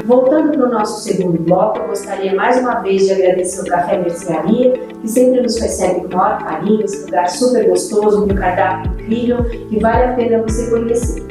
Voltando para o nosso segundo bloco, eu gostaria mais uma vez de agradecer o Café Mercearia, que sempre nos recebe com o maior carinho, esse lugar super gostoso, com um cardápio incrível, que vale a pena você conhecer.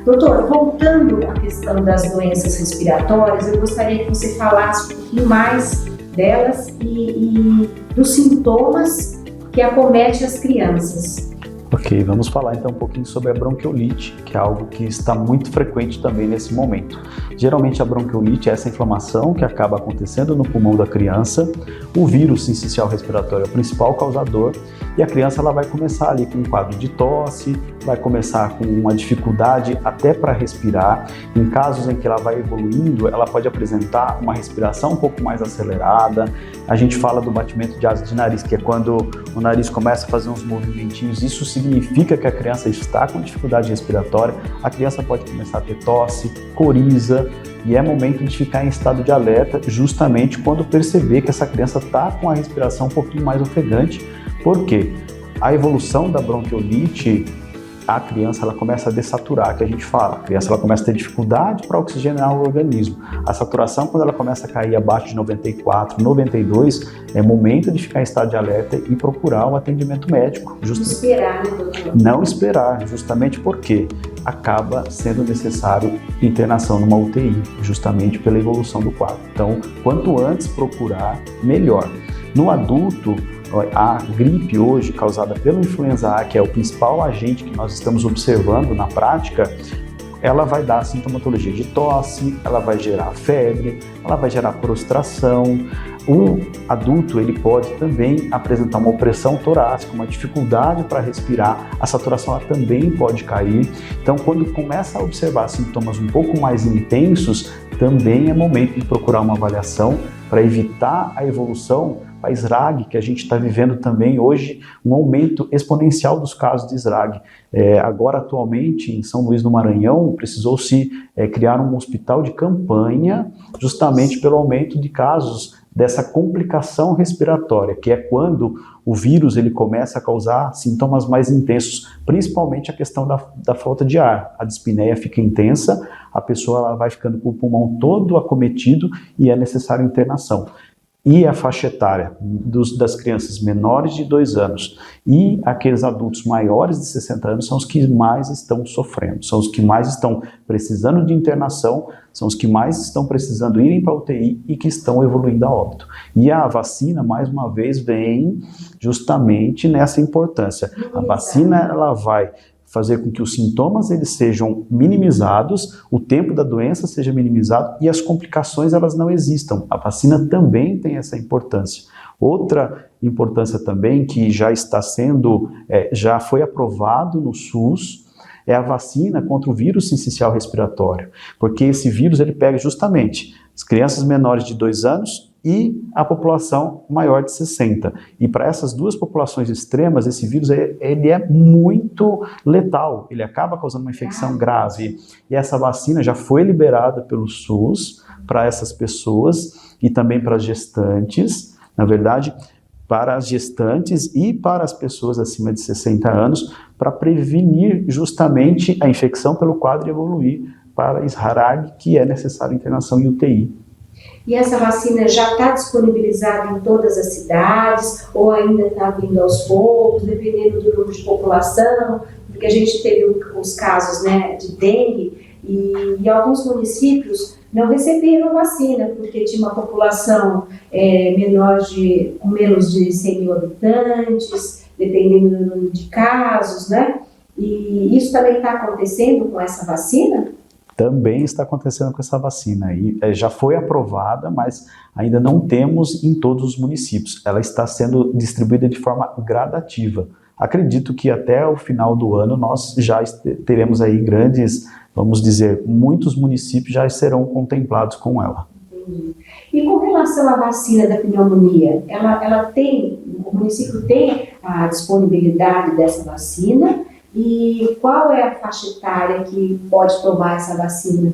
Doutor, voltando à questão das doenças respiratórias, eu gostaria que você falasse um pouquinho mais delas e dos sintomas que acometem as crianças. Ok, vamos falar então um pouquinho sobre a bronquiolite, que é algo que está muito frequente também nesse momento. Geralmente a bronquiolite é essa inflamação que acaba acontecendo no pulmão da criança. O vírus sincicial respiratório é o principal causador e a criança ela vai começar ali com um quadro de tosse, vai começar com uma dificuldade até para respirar. Em casos em que ela vai evoluindo, ela pode apresentar uma respiração um pouco mais acelerada. A gente fala do batimento de asa de nariz, que é quando o nariz começa a fazer uns movimentinhos. Isso significa que a criança está com dificuldade respiratória. A criança pode começar a ter tosse, coriza, e é momento de ficar em estado de alerta justamente quando perceber que essa criança está com a respiração um pouquinho mais ofegante. Por quê? A evolução da bronquiolite, a criança ela começa a dessaturar, que a gente fala. A criança ela começa a ter dificuldade para oxigenar o organismo. A saturação, quando ela começa a cair abaixo de 94, 92, é momento de ficar em estado de alerta e procurar um atendimento médico. Não esperar, né, doutor? Não esperar, justamente porque acaba sendo necessário internação numa UTI, justamente pela evolução do quadro. Então, quanto antes procurar, melhor. No adulto, a gripe hoje causada pela influenza A, que é o principal agente que nós estamos observando na prática, ela vai dar sintomatologia de tosse, ela vai gerar febre, ela vai gerar prostração. O adulto ele pode também apresentar uma opressão torácica, uma dificuldade para respirar, a saturação ela também pode cair. Então, quando começa a observar sintomas um pouco mais intensos, também é momento de procurar uma avaliação para evitar a evolução para SRAG, que a gente está vivendo também hoje, um aumento exponencial dos casos de SRAG. Agora, atualmente, em São Luís do Maranhão, precisou-se criar um hospital de campanha justamente pelo aumento de casos dessa complicação respiratória, que é quando o vírus ele começa a causar sintomas mais intensos, principalmente a questão da falta de ar. A dispneia fica intensa, a pessoa ela vai ficando com o pulmão todo acometido e é necessário internação. E a faixa etária das crianças menores de 2 anos e aqueles adultos maiores de 60 anos são os que mais estão sofrendo, são os que mais estão precisando de internação, são os que mais estão precisando irem para a UTI e que estão evoluindo a óbito. E a vacina, mais uma vez, vem justamente nessa importância. A vacina ela vai fazer com que os sintomas eles sejam minimizados, o tempo da doença seja minimizado e as complicações elas não existam. A vacina também tem essa importância. Outra importância também que já está sendo, já foi aprovado no SUS, é a vacina contra o vírus sincicial respiratório, porque esse vírus ele pega justamente as crianças menores de 2 anos e a população maior de 60. E para essas duas populações extremas, esse vírus ele é muito letal, ele acaba causando uma infecção grave. E essa vacina já foi liberada pelo SUS para essas pessoas e também para as gestantes, na verdade, para as gestantes e para as pessoas acima de 60 anos, para prevenir justamente a infecção pelo quadro e evoluir para SRAG, que é necessária internação em UTI. E essa vacina já está disponibilizada em todas as cidades ou ainda está vindo aos poucos, dependendo do número de população? Porque a gente teve os casos, né, de dengue e alguns municípios não receberam a vacina porque tinha uma população com menos de 100 mil habitantes, dependendo do número de casos, né? E isso também está acontecendo com essa vacina? Também está acontecendo com essa vacina. E já foi aprovada, mas ainda não temos em todos os municípios. Ela está sendo distribuída de forma gradativa. Acredito que até o final do ano nós já teremos aí grandes, vamos dizer, muitos municípios já serão contemplados com ela. Entendi. E com relação à vacina da pneumonia, o município tem a disponibilidade dessa vacina? E qual é a faixa etária que pode tomar essa vacina?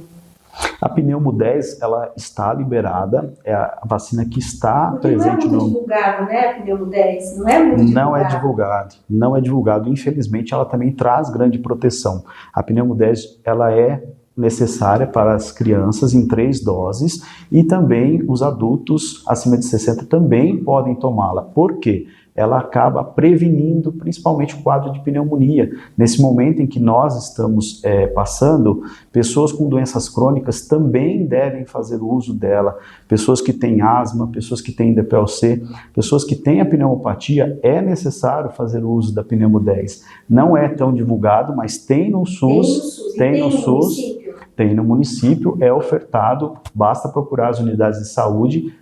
A Pneumo 10, ela está liberada, é a vacina que está porque presente no... Não é muito divulgado, né, a Pneumo 10? Não é muito divulgado. Não é divulgado. Infelizmente, ela também traz grande proteção. A Pneumo 10, ela é necessária para as crianças em 3 doses e também os adultos acima de 60 também podem tomá-la. Por quê? Ela acaba prevenindo principalmente o quadro de pneumonia. Nesse momento em que nós estamos passando, pessoas com doenças crônicas também devem fazer uso dela. Pessoas que têm asma, pessoas que têm DPLC, pessoas que têm a pneumopatia, é necessário fazer uso da Pneumo 10. Não é tão divulgado, mas tem no SUS, tem no município, é ofertado, basta procurar as unidades de saúde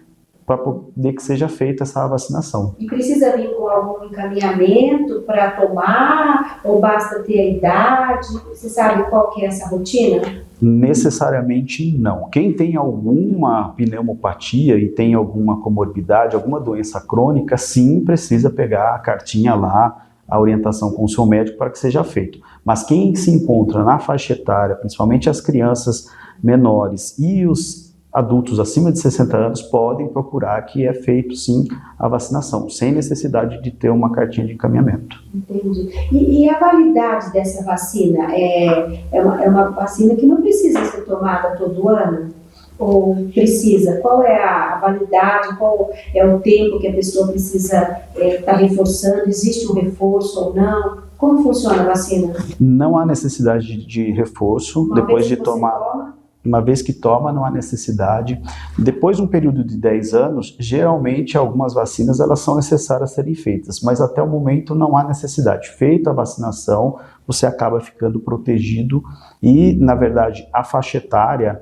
para poder que seja feita essa vacinação. E precisa vir com algum encaminhamento para tomar, ou basta ter a idade? Você sabe qual que é essa rotina? Necessariamente não. Quem tem alguma pneumopatia e tem alguma comorbidade, alguma doença crônica, sim, precisa pegar a cartinha lá, a orientação com o seu médico para que seja feito. Mas quem se encontra na faixa etária, principalmente as crianças menores e os adultos acima de 60 anos, podem procurar que é feito sim a vacinação, sem necessidade de ter uma cartinha de encaminhamento. Entendi. E a validade dessa vacina? É uma vacina que não precisa ser tomada todo ano? Ou precisa? Qual é a validade? Qual é o tempo que a pessoa precisa estar reforçando? Existe um reforço ou não? Como funciona a vacina? Não há necessidade de reforço depois de tomar. Uma vez que toma, não há necessidade. Depois de um período de 10 anos, geralmente algumas vacinas elas são necessárias serem feitas, mas até o momento não há necessidade. Feita a vacinação, você acaba ficando protegido e, na verdade, a faixa etária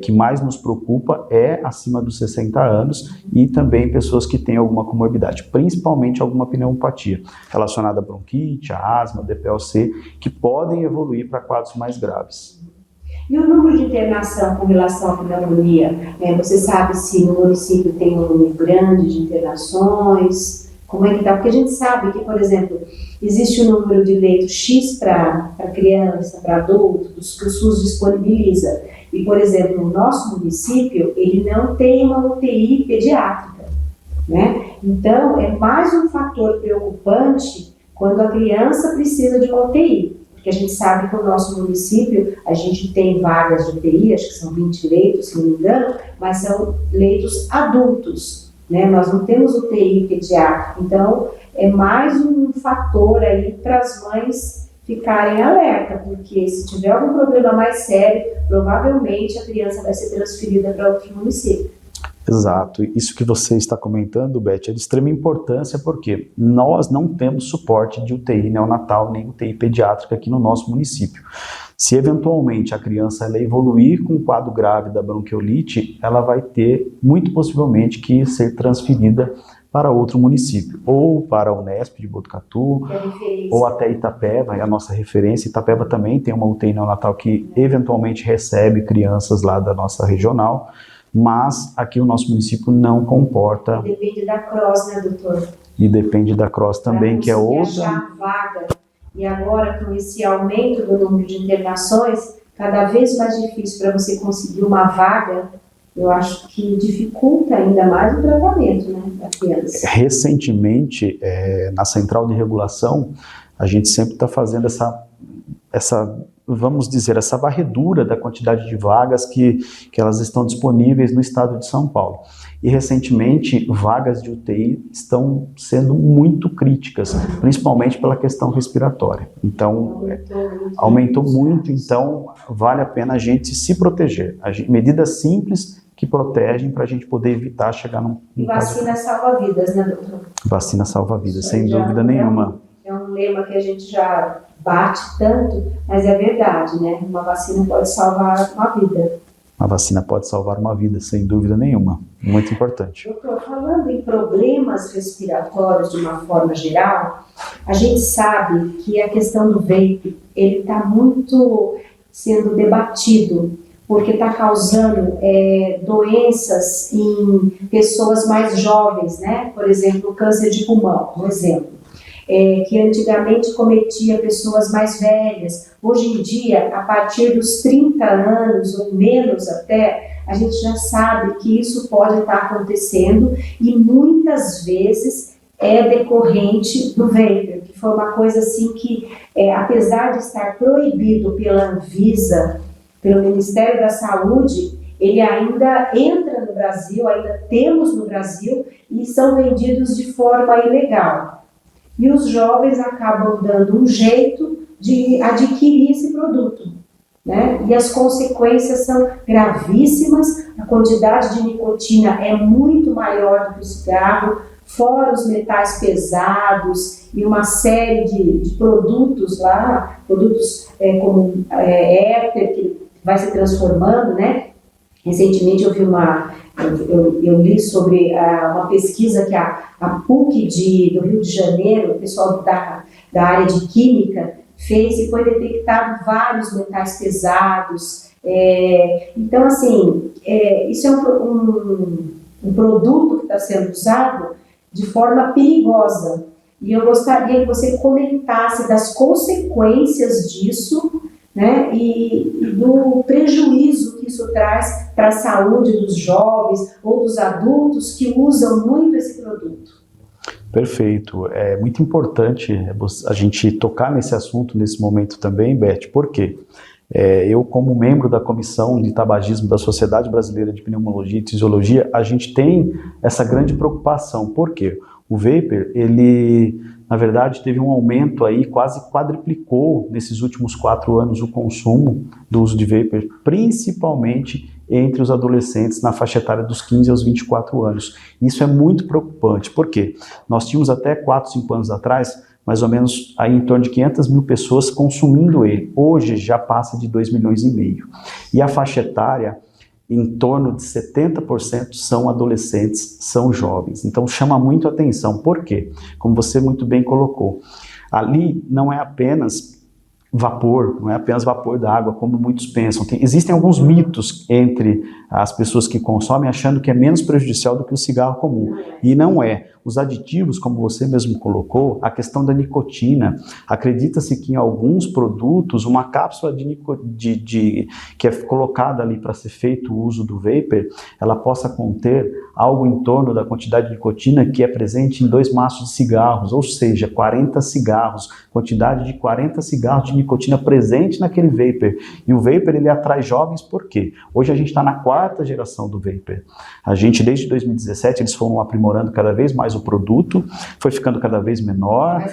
que mais nos preocupa é acima dos 60 anos e também pessoas que têm alguma comorbidade, principalmente alguma pneumopatia relacionada a bronquite, a asma, DPLC, que podem evoluir para quadros mais graves. E o número de internação com relação à pneumonia? Você sabe se no município tem um número grande de internações? Como é que está? Porque a gente sabe que, por exemplo, existe um número de leitos X para criança, para adulto, que o SUS disponibiliza. E, por exemplo, no nosso município, ele não tem uma UTI pediátrica, né? Então, é mais um fator preocupante quando a criança precisa de uma UTI. Porque a gente sabe que no nosso município a gente tem vagas de UTI, acho que são 20 leitos, se não me engano, mas são leitos adultos, né? Nós não temos UTI pediátrica, então é mais um fator aí para as mães ficarem alerta, porque se tiver algum problema mais sério, provavelmente a criança vai ser transferida para outro município. Exato. Isso que você está comentando, Beth, é de extrema importância porque nós não temos suporte de UTI neonatal nem UTI pediátrica aqui no nosso município. Se eventualmente a criança ela evoluir com um quadro grave da bronquiolite, ela vai ter muito possivelmente que ser transferida para outro município, ou para a Unesp de Botucatu, ou até Itapeva, é a nossa referência. Itapeva também tem uma UTI neonatal que eventualmente recebe crianças lá da nossa regional, mas aqui o nosso município não comporta. Depende da CROSS, né, doutor? E depende da CROSS também, que é outra. Achar vaga. E agora, com esse aumento do número de internações, cada vez mais difícil para você conseguir uma vaga, eu acho que dificulta ainda mais o tratamento, né, da criança. Recentemente, na Central de Regulação, a gente sempre está fazendo vamos dizer, essa varredura da quantidade de vagas que elas estão disponíveis no estado de São Paulo. E recentemente, vagas de UTI estão sendo muito críticas, principalmente pela questão respiratória. Então, aumentou muito, então vale a pena a gente se proteger. Medidas simples que protegem para a gente poder evitar chegar num vacina salva vidas, né, doutor? Vacina salva vidas, sem dúvida nenhuma. É um lema que a gente já bate tanto, mas é verdade, né? Uma vacina pode salvar uma vida. Uma vacina pode salvar uma vida, sem dúvida nenhuma. Muito importante. Doutor, falando em problemas respiratórios de uma forma geral, a gente sabe que a questão do vape, ele está muito sendo debatido, porque está causando doenças em pessoas mais jovens, né? Por exemplo, câncer de pulmão, por exemplo. Que antigamente cometia pessoas mais velhas. Hoje em dia, a partir dos 30 anos ou menos até, a gente já sabe que isso pode estar acontecendo e muitas vezes é decorrente do vapor, que foi uma coisa assim que, apesar de estar proibido pela Anvisa pelo Ministério da Saúde, ele ainda entra no Brasil, ainda temos no Brasil, e são vendidos de forma ilegal. E os jovens acabam dando um jeito de adquirir esse produto, né? E as consequências são gravíssimas, a quantidade de nicotina é muito maior do que o cigarro, fora os metais pesados e uma série de produtos lá, produtos como éter, que vai se transformando, né? Recentemente eu li sobre uma pesquisa que a PUC do Rio de Janeiro, o pessoal da área de química, fez e foi detectado vários metais pesados. Então, assim, isso é um produto que está sendo usado de forma perigosa. E eu gostaria que você comentasse das consequências disso, né, e do prejuízo que isso traz para a saúde dos jovens ou dos adultos que usam muito esse produto. Perfeito. É muito importante a gente tocar nesse assunto nesse momento também, Beth, por quê? Eu, como membro da Comissão de Tabagismo da Sociedade Brasileira de Pneumologia e Fisiologia, a gente tem essa grande preocupação. Por quê? O vapor, ele, na verdade, teve um aumento aí, quase quadriplicou nesses últimos 4 anos o consumo do uso de vapor, principalmente entre os adolescentes na faixa etária dos 15 aos 24 anos. Isso é muito preocupante. Por quê? Nós tínhamos até 4, 5 anos atrás, mais ou menos aí em torno de 500 mil pessoas consumindo ele. Hoje já passa de 2,5 milhões. E a faixa etária, em torno de 70% são adolescentes, são jovens. Então chama muito a atenção. Por quê? Como você muito bem colocou, ali não é apenas vapor, não é apenas vapor da água, como muitos pensam. Existem alguns mitos entre as pessoas que consomem, achando que é menos prejudicial do que o cigarro comum. E não é. Os aditivos, como você mesmo colocou, a questão da nicotina, acredita-se que em alguns produtos, uma cápsula que é colocada ali para ser feito o uso do vapor, ela possa conter algo em torno da quantidade de nicotina que é presente em 2 maços de cigarros, ou seja, 40 cigarros, quantidade de 40 cigarros de nicotina presente naquele vapor. E o vapor, ele atrai jovens por quê? Hoje a gente está na 4ª geração do vapor. A gente, desde 2017, eles foram aprimorando cada vez mais o produto, foi ficando cada vez menor,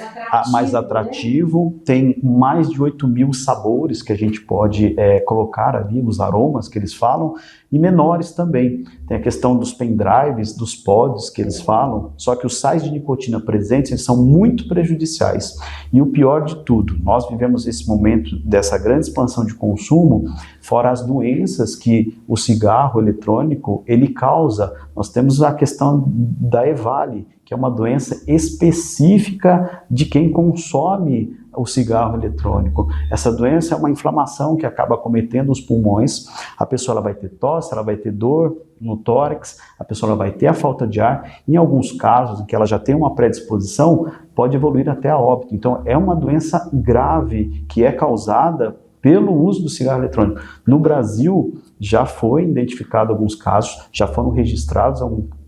mais atrativo, né? Tem mais de 8 mil sabores que a gente pode colocar ali, os aromas que eles falam, e menores também. Tem a questão dos pendrives, dos pods que eles falam, só que os sais de nicotina presentes eles são muito prejudiciais. E o pior de tudo, nós vivemos esse momento dessa grande expansão de consumo, fora as doenças que o cigarro eletrônico ele causa. Nós temos a questão da EVALI, que é uma doença específica de quem consome o cigarro eletrônico. Essa doença é uma inflamação que acaba acometendo os pulmões, a pessoa ela vai ter tosse, ela vai ter dor no tórax, a pessoa ela vai ter a falta de ar, em alguns casos em que ela já tem uma predisposição, pode evoluir até a óbito. Então é uma doença grave que é causada pelo uso do cigarro eletrônico. No Brasil já foi identificado alguns casos, já foram registrados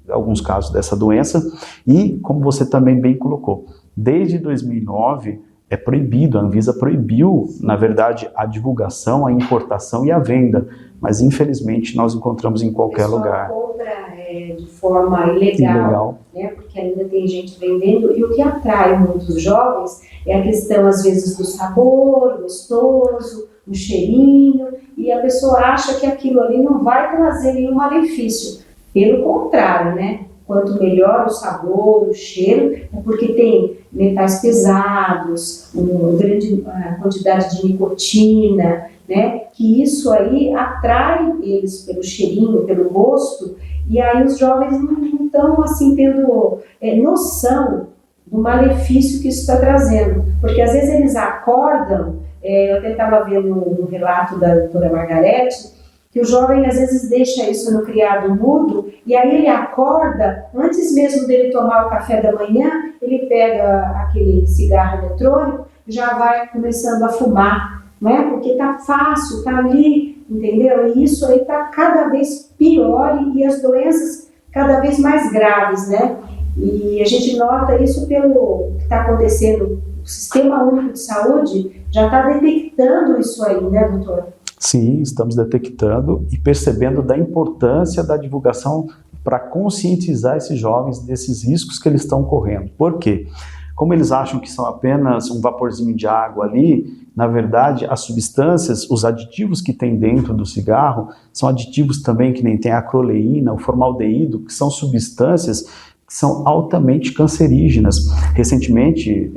alguns casos dessa doença e, como você também bem colocou, desde 2009 é proibido, a Anvisa proibiu, na verdade, a divulgação, a importação e a venda, mas infelizmente nós encontramos em qualquer lugar. Compra de forma ilegal, né? Porque ainda tem gente vendendo, e o que atrai muitos jovens é a questão, às vezes, do sabor gostoso, o cheirinho, e a pessoa acha que aquilo ali não vai trazer nenhum malefício. Pelo contrário, né? Quanto melhor o sabor, o cheiro, é porque tem metais pesados, uma grande quantidade de nicotina, né? Que isso aí atrai eles pelo cheirinho, pelo gosto, e aí os jovens não estão assim tendo noção do malefício que isso está trazendo, porque às vezes eles acordam, eu até estava vendo um relato da doutora Margarete, que o jovem às vezes deixa isso no criado mudo, e aí ele acorda, antes mesmo dele tomar o café da manhã, ele pega aquele cigarro eletrônico, já vai começando a fumar, né? Porque tá fácil, tá ali, entendeu? E isso aí tá cada vez pior e as doenças cada vez mais graves, né? E a gente nota isso pelo que está acontecendo. O Sistema Único de Saúde já está detectando isso aí, né, doutora? Sim, estamos detectando e percebendo da importância da divulgação para conscientizar esses jovens desses riscos que eles estão correndo. Por quê? Como eles acham que são apenas um vaporzinho de água ali, na verdade, as substâncias, os aditivos que tem dentro do cigarro, são aditivos também que nem tem a acroleína, o formaldeído, que são substâncias que são altamente cancerígenas. Recentemente,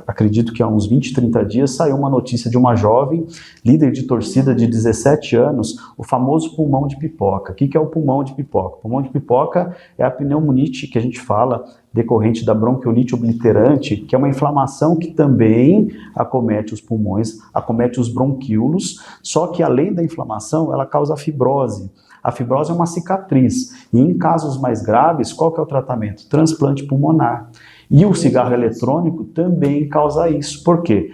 acredito que há uns 20, 30 dias, saiu uma notícia de uma jovem, líder de torcida de 17 anos, o famoso pulmão de pipoca. O que é o pulmão de pipoca? O pulmão de pipoca é a pneumonite que a gente fala, decorrente da bronquiolite obliterante, que é uma inflamação que também acomete os pulmões, acomete os bronquíolos, só que além da inflamação, ela causa fibrose. A fibrose é uma cicatriz, e em casos mais graves, qual que é o tratamento? Transplante pulmonar. E o cigarro eletrônico também causa isso. Por quê?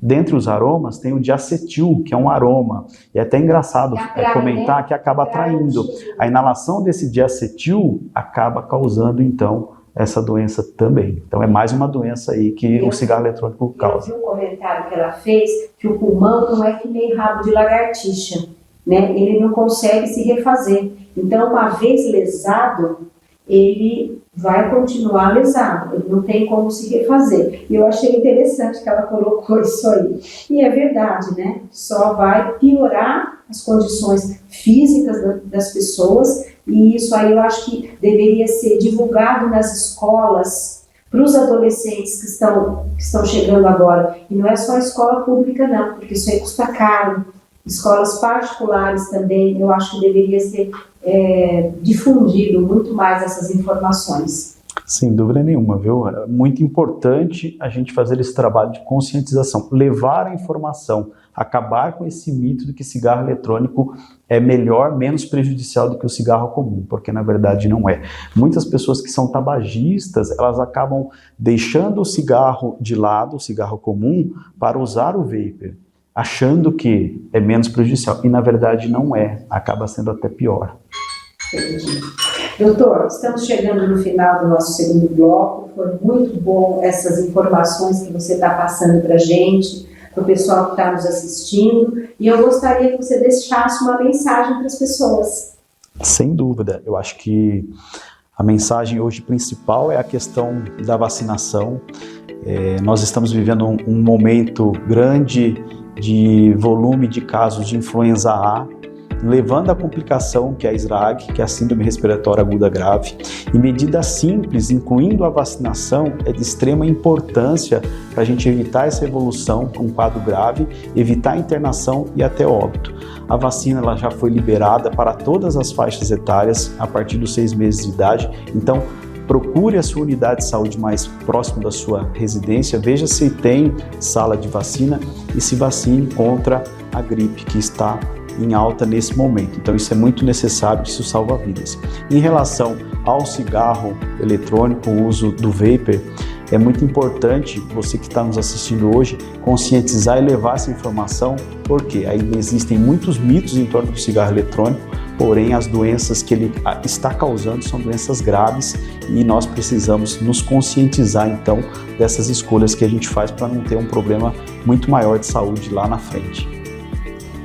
Dentre os aromas tem o diacetil, que é um aroma. E é até engraçado comentar que acaba atraindo. A inalação desse diacetil acaba causando, então, essa doença também. Então é mais uma doença aí que o cigarro eletrônico causa. Eu vi um comentário que ela fez, que o pulmão não é que nem rabo de lagartixa, né? Ele não consegue se refazer. Então, uma vez lesado, ele vai continuar lesado, ele não tem como se refazer. E eu achei interessante que ela colocou isso aí. E é verdade, né? Só vai piorar as condições físicas das pessoas, e isso aí eu acho que deveria ser divulgado nas escolas para os adolescentes que estão chegando agora. E não é só a escola pública não, porque isso aí custa caro. Escolas particulares também, eu acho que deveria ser difundido muito mais essas informações. Sem dúvida nenhuma, viu? É muito importante a gente fazer esse trabalho de conscientização, levar a informação, acabar com esse mito de que cigarro eletrônico é melhor, menos prejudicial do que o cigarro comum, porque na verdade não é. Muitas pessoas que são tabagistas, elas acabam deixando o cigarro de lado, o cigarro comum, para usar o vapor, achando que é menos prejudicial, e na verdade não é, acaba sendo até pior. Entendi. Doutor, estamos chegando no final do nosso segundo bloco, foi muito bom essas informações que você está passando para a gente, para o pessoal que está nos assistindo, e eu gostaria que você deixasse uma mensagem para as pessoas. Sem dúvida, eu acho que a mensagem hoje principal é a questão da vacinação. Nós estamos vivendo um momento grande de volume de casos de influenza A, levando à complicação que é a SRAG, que é a Síndrome Respiratória Aguda Grave, e medidas simples, incluindo a vacinação, é de extrema importância para a gente evitar essa evolução com um quadro grave, evitar a internação e até óbito. A vacina ela já foi liberada para todas as faixas etárias a partir dos 6 meses de idade, então procure a sua unidade de saúde mais próximo da sua residência, veja se tem sala de vacina e se vacine contra a gripe que está em alta nesse momento. Então isso é muito necessário, isso salva vidas. Em relação ao cigarro eletrônico, o uso do vapor, é muito importante você que está nos assistindo hoje conscientizar e levar essa informação, porque ainda existem muitos mitos em torno do cigarro eletrônico, porém as doenças que ele está causando são doenças graves e nós precisamos nos conscientizar então dessas escolhas que a gente faz para não ter um problema muito maior de saúde lá na frente.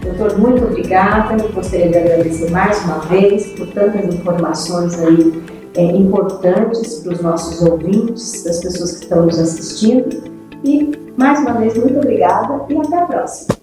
Doutor, muito obrigada. Eu gostaria de agradecer mais uma vez por tantas informações aí importantes para os nossos ouvintes, das pessoas que estão nos assistindo. E, mais uma vez, muito obrigada e até a próxima.